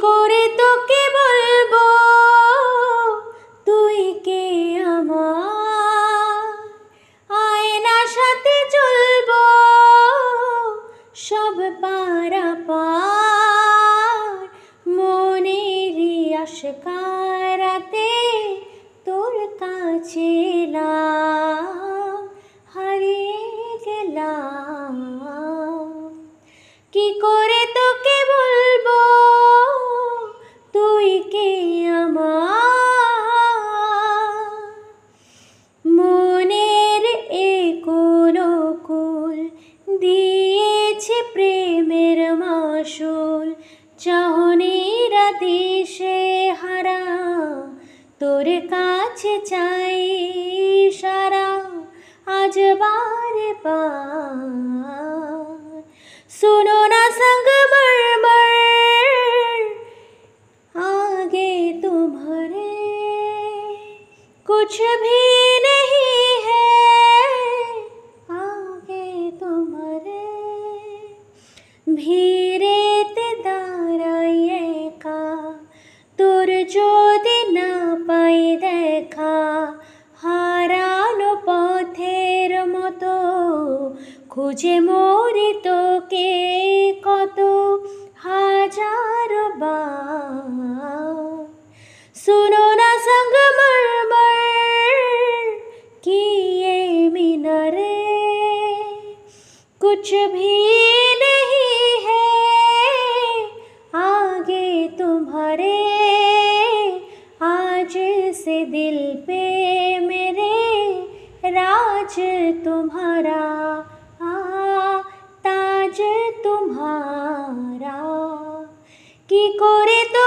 করে তোকে বলবো তুই কে আমার, আয়নার সাথে চলবো সব পারাপার, মনেরই আশকারাতে তোর কাছে এলাম, হারিয়ে গেলাম। কি করে তোকে বলবো তুই কে আমার, মনের এ কোল দিয়েছে প্রেমের মাসুল, চাহনিরা দিশে হারা তোর কাছে চাই সারা, আজ বারে বার सुनो ना संगमरमर आगे तुम्हारे कुछ भी नहीं है, आगे तुम्हारे ভিড়েতে দাঁড়াইয়ে একা তোর যদি না পাই দেখা, হারানো পথের মতো খুঁজে মরি তোকে কত হাজার বার। सुनो ना संगमरमर की ये मीनारे कुछ भी नहीं है, आगे तुम्हारे आज से दिल पे मेरे राज तुम्हारा, ताज तुम्हारा। কি করে তো